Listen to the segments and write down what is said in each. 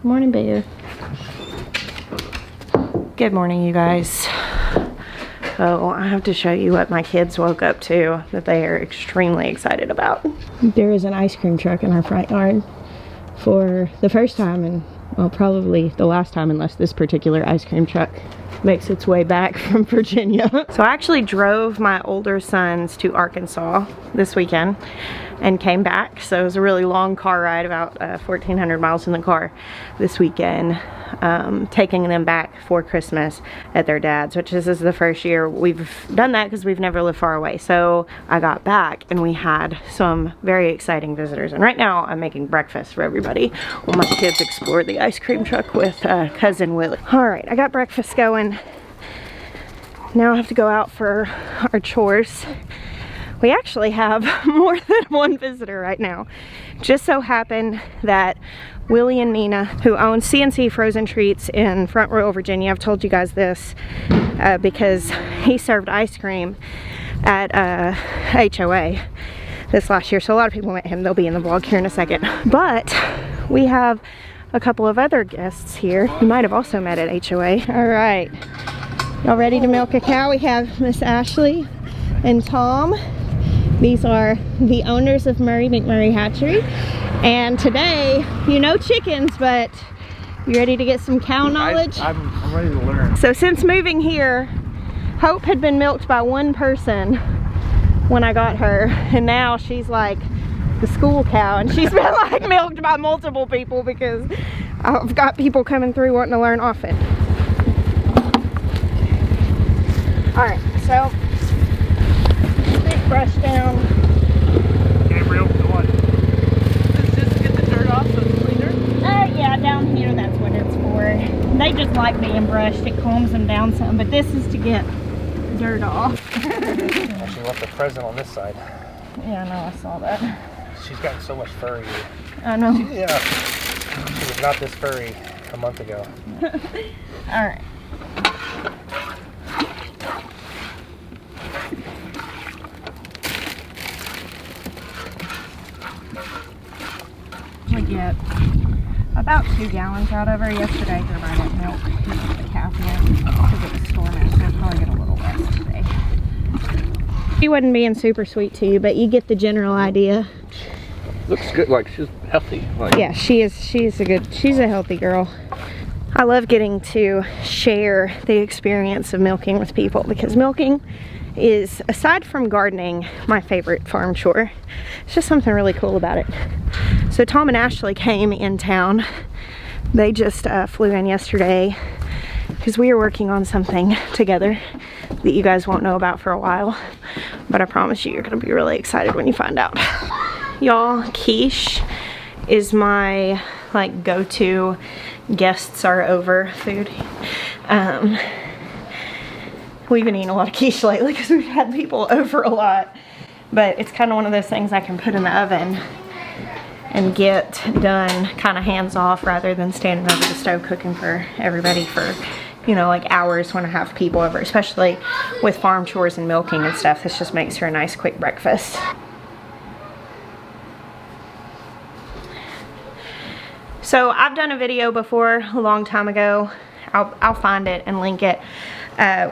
Morning, babe. Good morning, you guys. So I have to show you what my kids woke up to that they are extremely excited about. There is an ice cream truck in our front yard for the first time, and well, probably the last time, unless this particular ice cream truck makes its way back from Virginia. So I actually drove my older sons to Arkansas this weekend and came back. So it was a really long car ride, about 1,400 miles in the car this weekend, taking them back for Christmas at their dad's, which this is the first year we've done that because we've never lived far away. So I got back and we had some very exciting visitors. And right now I'm making breakfast for everybody while my kids explore the ice cream truck with cousin Willie. All right, I got breakfast going. Now I have to go out for our chores. We actually have more than one visitor right now. Just so happened that Willie and Nina, who own CNC Frozen Treats in Front Royal, Virginia, I've told you guys this because he served ice cream at HOA this last year. So a lot of people met him. They'll be in the vlog here in a second. But we have a couple of other guests here you might have also met at HOA. All right, y'all ready to milk a cow? We have Miss Ashley and Tom. These are the owners of Murray McMurray Hatchery. And today, you know chickens, but you ready to get some cow knowledge? I'm ready to learn. So since moving here, Hope had been milked by one person when I got her, and now she's like the school cow, and she's been like milked by multiple people because I've got people coming through wanting to learn often. All right, so big brush down. Gabriel, go on. It's just to get the dirt off the cleaner? Yeah, down here that's what it's for. They just like being brushed. It calms them down some, but this is to get dirt off. She left a present on this side. Yeah, I know, I saw that. She's gotten so much furry. I know. Yeah. She was not this furry a month ago. All right. We get about 2 gallons out of her. Yesterday, her I didn't milk the calf yet because it was storming, so we'll probably get a little less today. She wasn't being super sweet to you, but you get the general idea. Looks good, like she's healthy. Like. Yeah, she's a healthy girl. I love getting to share the experience of milking with people because milking is, aside from gardening, my favorite farm chore. It's just something really cool about it. So Tom and Ashley came in town. They just flew in yesterday because we are working on something together that you guys won't know about for a while, but I promise you're gonna be really excited when you find out. Y'all, quiche is my like go-to guests are over food. We've been eating a lot of quiche lately because we've had people over a lot, but it's kind of one of those things I can put in the oven and get done kind of hands off rather than standing over the stove cooking for everybody for, you know, like hours when I have people over, especially with farm chores and milking and stuff. This just makes for a nice quick breakfast. So I've done a video before a long time ago. I'll find it and link it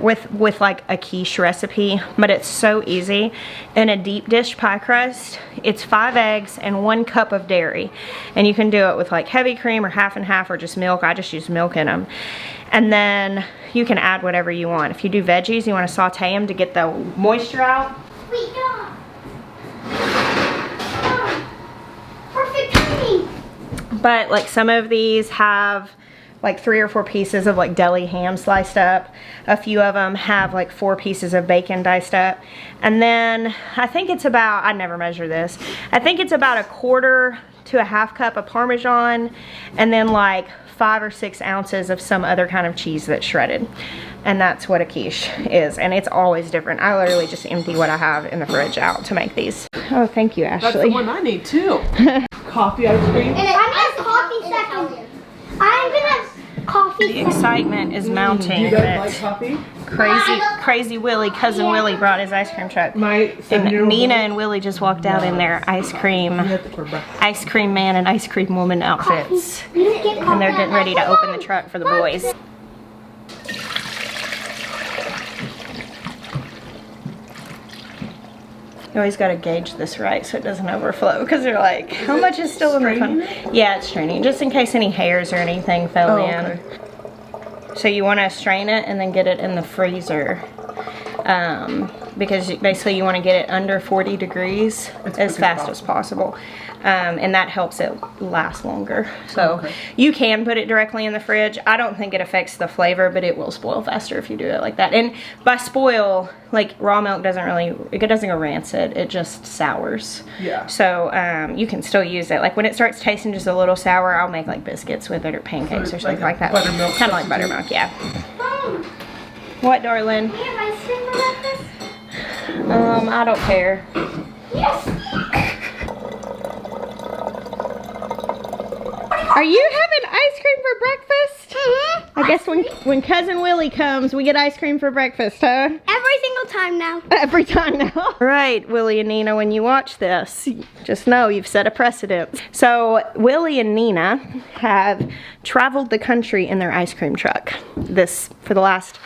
with like a quiche recipe, but it's so easy. In a deep dish pie crust, it's 5 eggs and 1 cup of dairy, and you can do it with like heavy cream or half and half or just milk. I just use milk in them, and then you can add whatever you want. If you do veggies, you want to saute them to get the moisture out. Wait, no. Perfect timing. But like some of these have like 3 or 4 pieces of like deli ham sliced up. A few of them have like 4 pieces of bacon diced up. And then I think it's about, I never measure this, I think it's about 1/4 to 1/2 cup of Parmesan, and then like 5 or 6 ounces of some other kind of cheese that's shredded. And that's what a quiche is, and it's always different. I literally just empty what I have in the fridge out to make these. Oh, thank you, Ashley. That's the one I need too. Coffee ice cream. And I'm gonna have coffee second. I'm gonna have coffee. The excitement is mounting. Crazy Willie, cousin Willie brought his ice cream truck. And Nina and Willie just walked out in their ice cream man and ice cream woman outfits. And they're getting ready to open the truck for the boys. You always got to gauge this right so it doesn't overflow, because they're like, how much is still in the funnel? Yeah, it's straining, just in case any hairs or anything fell in. Okay. So you want to strain it and then get it in the freezer, because basically you want to get it under 40 degrees as fast as possible. And that helps it last longer. So you can put it directly in the fridge. I don't think it affects the flavor, but it will spoil faster if you do it like that. And by spoil, like raw milk doesn't go rancid, it just sours. Yeah. So you can still use it. Like when it starts tasting just a little sour, I'll make like biscuits with it or pancakes or something like that. Buttermilk. Kind of like buttermilk, yeah. What, darling? Can I have ice cream for breakfast? I don't care. Yes. Are you having ice cream for breakfast? I guess when cousin Willie comes, we get ice cream for breakfast, huh? Every single time now. Every time now. Right, Willie and Nina, when you watch this, just know you've set a precedent. So Willie and Nina have traveled the country in their ice cream truck. For the last,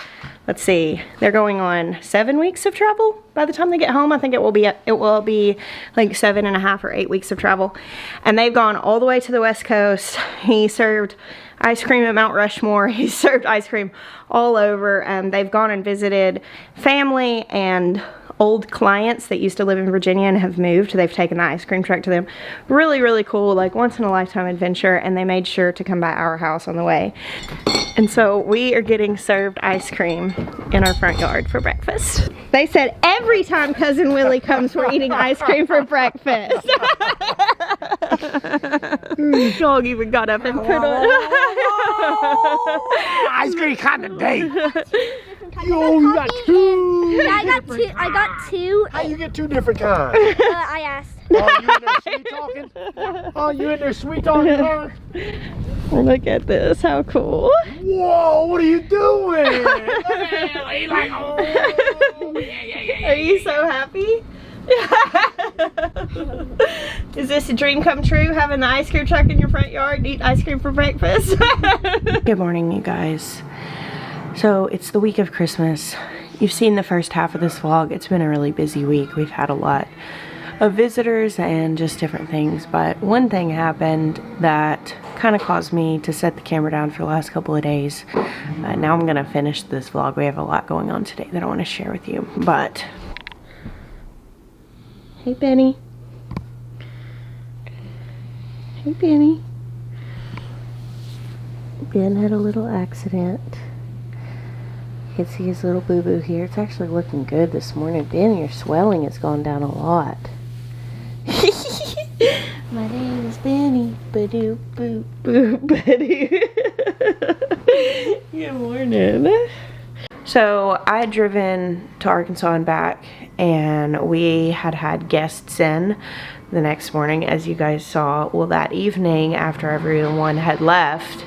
let's see, they're going on 7 weeks of travel. By the time they get home, I think it will be like 7.5 or 8 weeks of travel. And they've gone all the way to the West Coast. He served ice cream at Mount Rushmore. He served ice cream all over. They've gone and visited family and old clients that used to live in Virginia and have moved. They've taken the ice cream truck to them. Really, really cool, like once in a lifetime adventure, and they made sure to come by our house on the way. And so we are getting served ice cream in our front yard for breakfast. They said every time cousin Willie comes, we're eating ice cream for breakfast. Dog even got up and put on ice cream kind of day. Yo, you got two. Yeah, I got two. How you get two different kinds? I asked. Oh, you in there sweet talking? Oh, you in there sweet talking, huh? Look at this, how cool. Whoa, what are you doing? He's like, oh, yeah. Are you so happy? Is this a dream come true, having the ice cream truck in your front yard and eat ice cream for breakfast? Good morning, you guys. So it's the week of Christmas. You've seen the first half of this vlog. It's been a really busy week. We've had a lot of visitors and just different things, but one thing happened that kind of caused me to set the camera down for the last couple of days. Now I'm gonna finish this vlog. We have a lot going on today that I want to share with you, but hey Benny. Hey Benny. Ben had a little accident. You can see his little boo-boo here. It's actually looking good this morning. Ben, your swelling has gone down a lot. My name is Benny. Ba-doo, boo, boo, Benny. Good morning. So I had driven to Arkansas and back, and we had guests in the next morning, as you guys saw. Well, that evening after everyone had left,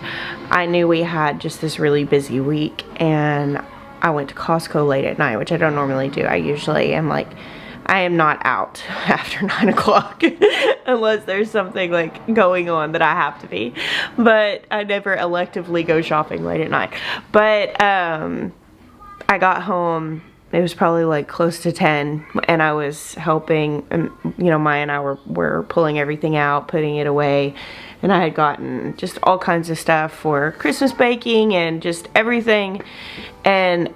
I knew we had just this really busy week, and I went to Costco late at night, which I don't normally do. I usually am like, I am not out after 9 o'clock unless there's something like going on that I have to be. But I never electively go shopping late at night. But I got home, it was probably like close to 10, and I was helping, you know, Maya and I were pulling everything out, putting it away. And I had gotten just all kinds of stuff for Christmas baking and just everything. And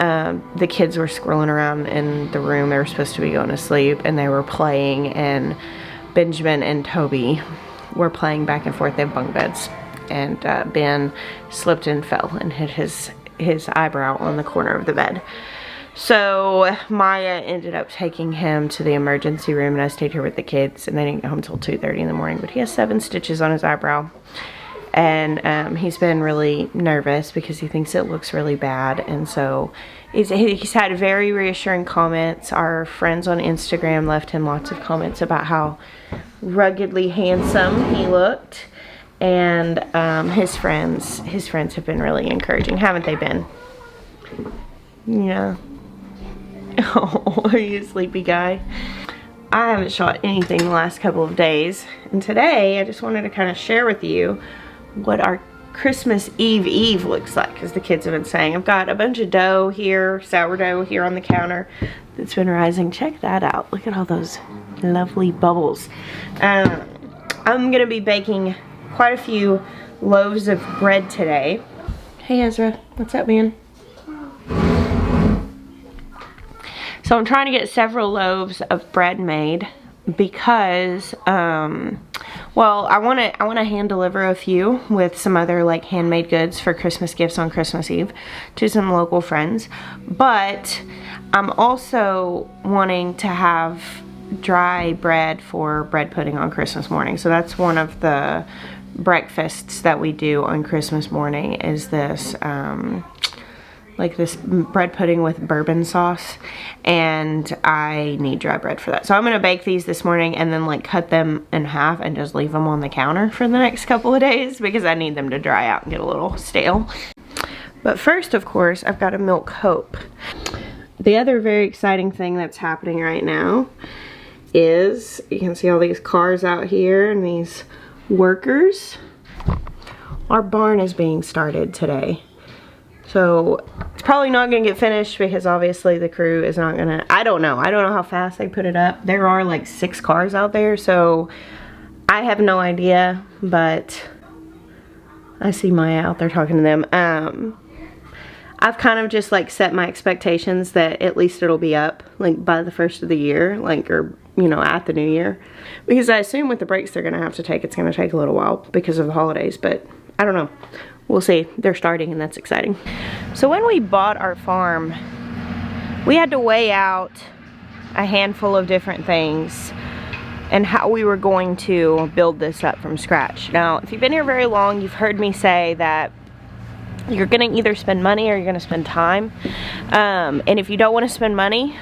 the kids were squirreling around in the room. They were supposed to be going to sleep, and they were playing. And Benjamin and Toby were playing back and forth. They have bunk beds. And Ben slipped and fell and hit his eyebrow on the corner of the bed. So Maya ended up taking him to the emergency room, and I stayed here with the kids, and they didn't get home until 2:30 in the morning. But he has 7 stitches on his eyebrow, and he's been really nervous because he thinks it looks really bad. And so he's had very reassuring comments. Our friends on Instagram left him lots of comments about how ruggedly handsome he looked. and his friends have been really encouraging, haven't they been? Yeah. Oh, are you a sleepy guy? I haven't shot anything the last couple of days, and today I just wanted to kind of share with you what our Christmas Eve looks like, as the kids have been saying. I've got a bunch of dough here, sourdough here on the counter that's been rising. Check that out. Look at all those lovely bubbles. I'm gonna be baking quite a few loaves of bread today. Hey Ezra, what's up, man? So I'm trying to get several loaves of bread made because, well, I want to hand deliver a few with some other like handmade goods for Christmas gifts on Christmas Eve to some local friends. But I'm also wanting to have dry bread for bread pudding on Christmas morning. So that's one of the breakfasts that we do on Christmas morning, is this like this bread pudding with bourbon sauce, and I need dry bread for that. So I'm gonna bake these this morning and then like cut them in half and just leave them on the counter for the next couple of days because I need them to dry out and get a little stale. But first, of course, I've got to milk Hope. The other very exciting thing that's happening right now is, you can see all these cars out here and these workers. Our barn is being started today. So it's probably not gonna get finished because obviously the crew is not gonna, I don't know how fast they put it up. There are like 6 cars out there, so I have no idea, but I see Maya out there talking to them. I've kind of just like set my expectations that at least it'll be up like by the first of the year, like, or you know, at the new year, because I assume with the breaks they're gonna have to take, it's gonna take a little while because of the holidays, but I don't know. We'll see. They're starting and that's exciting. So when we bought our farm, we had to weigh out a handful of different things and how we were going to build this up from scratch. Now, if you've been here very long, you've heard me say that you're gonna either spend money or you're gonna spend time. And if you don't wanna spend money,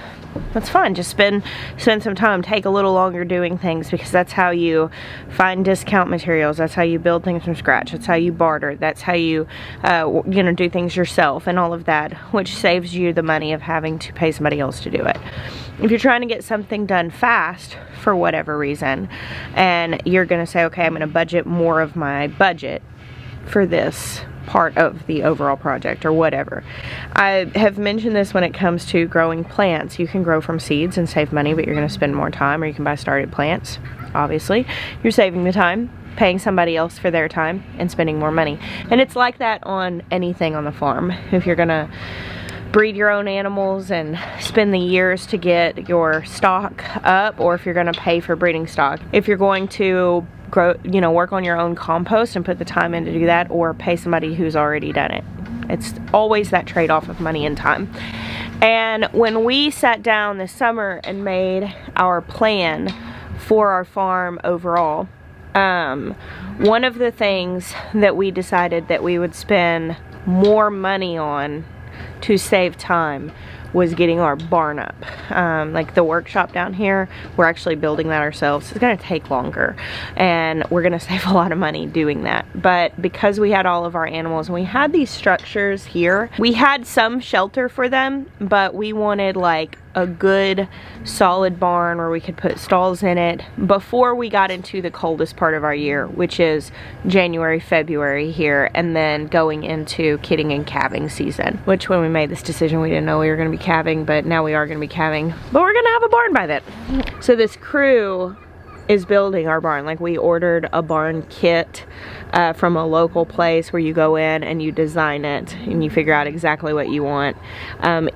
that's fine. Just spend some time. Take a little longer doing things, because that's how you find discount materials. That's how you build things from scratch. That's how you barter. That's how you, you know, do things yourself and all of that, which saves you the money of having to pay somebody else to do it. If you're trying to get something done fast for whatever reason, and you're going to say, okay, I'm going to budget more of my budget for this part of the overall project or whatever. I have mentioned this when it comes to growing plants. You can grow from seeds and save money, but you're going to spend more time, or you can buy started plants. Obviously, you're saving the time, paying somebody else for their time, and spending more money. And it's like that on anything on the farm. If you're going to breed your own animals and spend the years to get your stock up, or if you're going to pay for breeding stock, if you're going to grow, you know, work on your own compost and put the time in to do that, or pay somebody who's already done it. It's always that trade-off of money and time. And when we sat down this summer and made our plan for our farm overall, one of the things that we decided that we would spend more money on to save time was getting our barn up. Like the workshop down here, we're actually building that ourselves. It's gonna take longer and we're gonna save a lot of money doing that. But because we had all of our animals and we had these structures here, we had some shelter for them, but we wanted like a good solid barn where we could put stalls in it before we got into the coldest part of our year, which is January, February here, and then going into kidding and calving season, which when we made this decision we didn't know we were going to be calving, but now we are going to be calving, but we're going to have a barn by then. So this crew is building our barn. Like, we ordered a barn kit from a local place where you go in and you design it and you figure out exactly what you want.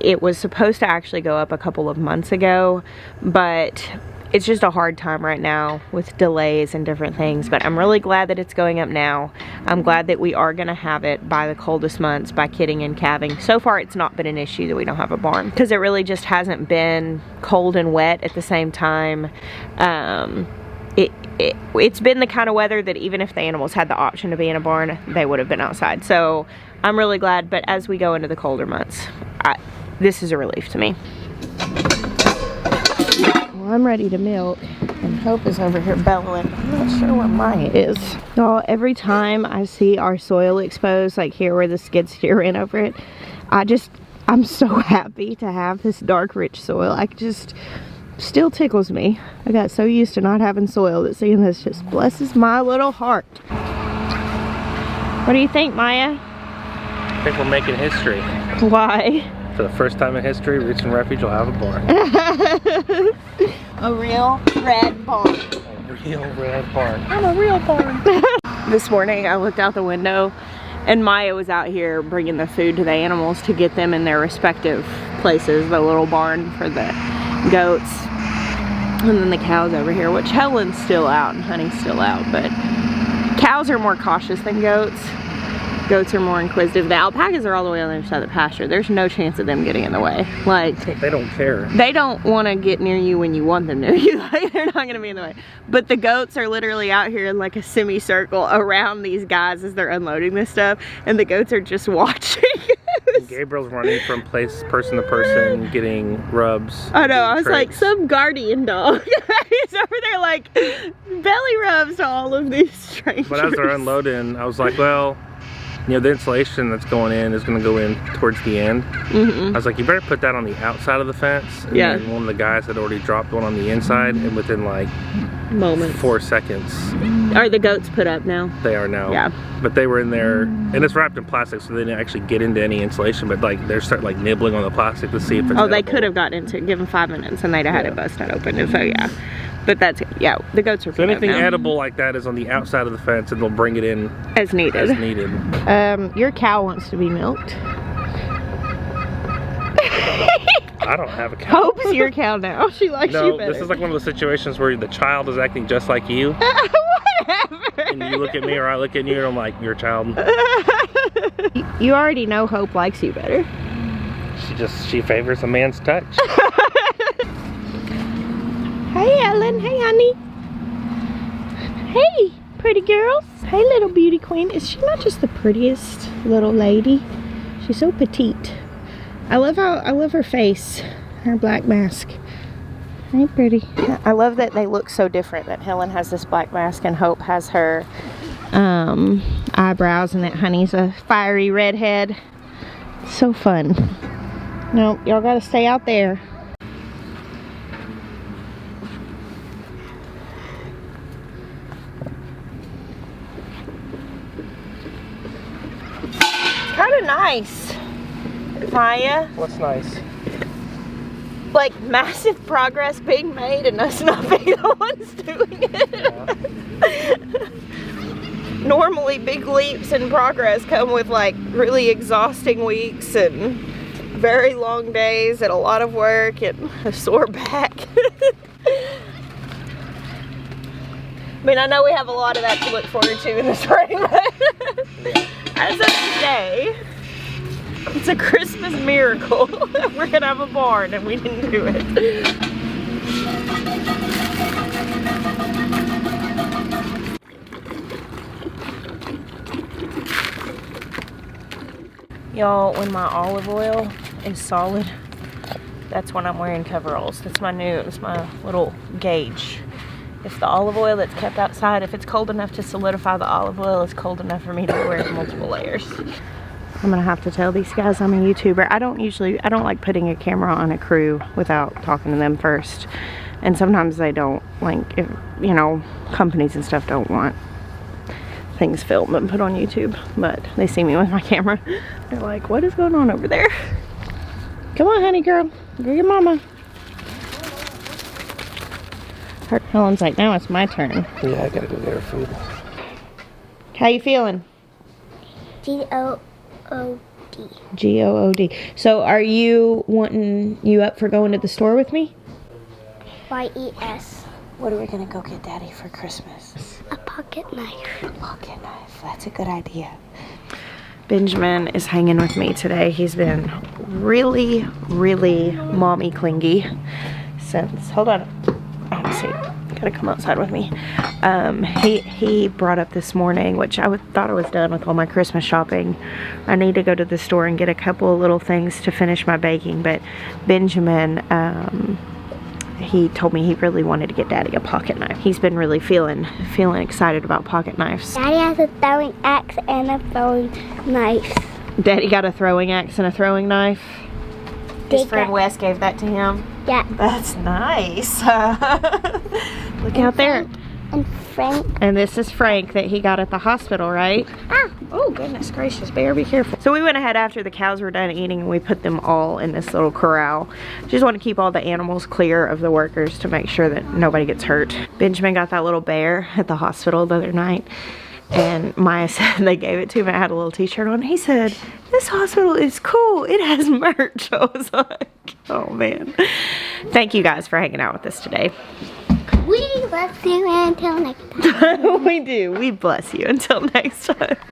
It was supposed to actually go up a couple of months ago, but it's just a hard time right now with delays and different things. But I'm really glad that it's going up now. I'm glad that we are gonna have it by the coldest months, by kidding and calving. So far it's not been an issue that we don't have a barn, because it really just hasn't been cold and wet at the same time. It's been the kind of weather that even if the animals had the option to be in a barn, they would have been outside. So I'm really glad, but as we go into the colder months, this is a relief to me. Well, I'm ready to milk, and Hope is over here bellowing. I'm not sure where Maya is. Y'all, every time I see our soil exposed, like here where the skid steer ran over it, I'm so happy to have this dark, rich soil. Still tickles me. I got so used to not having soil that seeing this just blesses my little heart. What do you think, Maya? I think we're making history. Why? For the first time in history, Reach and Refuge will have a barn. A real red barn. A real red barn. I'm a real barn. This morning I looked out the window and Maya was out here bringing the food to the animals to get them in their respective places. The little barn for the goats. And then the cows over here, which Helen's still out and Honey's still out, but cows are more cautious than goats. Goats are more inquisitive. The alpacas are all the way on the other side of the pasture. There's no chance of them getting in the way. Like, they don't care. They don't want to get near you when you want them near you. Like, they're not going to be in the way. But the goats are literally out here in like a semicircle around these guys as they're unloading this stuff. And the goats are just watching. Gabriel's running from person to person, getting rubs. I know, I was like, some guardian dog. He's over there like belly rubs to all of these strangers. But as they're unloading, I was like, well, you know, the insulation that's going in is going to go in towards the end. I was like, you better put that on the outside of the fence. And yeah. then one of the guys had already dropped one on the inside, and within like moments, 4 seconds. Are the goats put up now? They are now. Yeah. But they were in there, and it's wrapped in plastic, so they didn't actually get into any insulation. But like, they're starting like nibbling on the plastic to see if it's. Oh, they could have gotten into it. Give them 5 minutes, and they'd have had it busted open. And so yeah. But that's, yeah, the goats are. So anything edible like that is on the outside of the fence, and they'll bring it in as needed. As needed. Your cow wants to be milked. I don't have a cow. Hope's your cow now. She likes you better. No, this is like one of those situations where the child is acting just like you. Whatever. And you look at me or I look at you and I'm like, you're a child. You already know Hope likes you better. She favors a man's touch. Hey Ellen, hey honey. Hey pretty girls. Hey little beauty queen. Is she not just the prettiest little lady? She's so petite. I love her face, her black mask. Hey pretty. I love that they look so different, that Helen has this black mask and Hope has her eyebrows, and that Honey's a fiery redhead. So fun. No, y'all gotta stay out there. Kind of nice, Maya. What's nice? Like massive progress being made and us not being the ones doing it. Yeah. Normally big leaps in progress come with like really exhausting weeks and very long days and a lot of work and a sore back. I mean, I know we have a lot of that to look forward to in the spring, but as of today, it's a Christmas miracle that we're gonna have a barn and we didn't do it. Y'all, when my olive oil is solid, that's when I'm wearing coveralls. That's my little gauge. If the olive oil that's kept outside, if it's cold enough to solidify the olive oil, it's cold enough for me to wear multiple layers. I'm gonna have to tell these guys I'm a YouTuber. I don't like putting a camera on a crew without talking to them first. And sometimes they don't, like, if, you know, companies and stuff don't want things filmed and put on YouTube. But they see me with my camera. They're like, what is going on over there? Come on, honey girl. Go get mama. Helen's like, now it's my turn. Yeah, I gotta go get her food. How you feeling? G-O-O-D. G-O-O-D. So are you wanting you up for going to the store with me? Y-E-S. What are we gonna go get Daddy for Christmas? A pocket knife. A pocket knife. That's a good idea. Benjamin is hanging with me today. He's been really, really mommy clingy since, hold on. Let's see, gotta come outside with me. He brought up this morning, which I thought I was done with all my Christmas shopping. I need to go to the store and get a couple of little things to finish my baking, but Benjamin, he told me he really wanted to get Daddy a pocket knife. He's been really feeling excited about pocket knives. Daddy has a throwing axe and a throwing knife. Daddy got a throwing axe and a throwing knife. His friend Wes gave that to him. Yeah. That's nice. Look out there. And Frank. And this is Frank that he got at the hospital, right? Ah. Oh, goodness gracious, Bear, be careful. So we went ahead after the cows were done eating and we put them all in this little corral. Just want to keep all the animals clear of the workers to make sure that nobody gets hurt. Benjamin got that little bear at the hospital the other night. And Maya said they gave it to him. I had a little t-shirt on. He said, this hospital is cool. It has merch. I was like, oh man. Thank you guys for hanging out with us today. We bless you until next time. We do. We bless you until next time.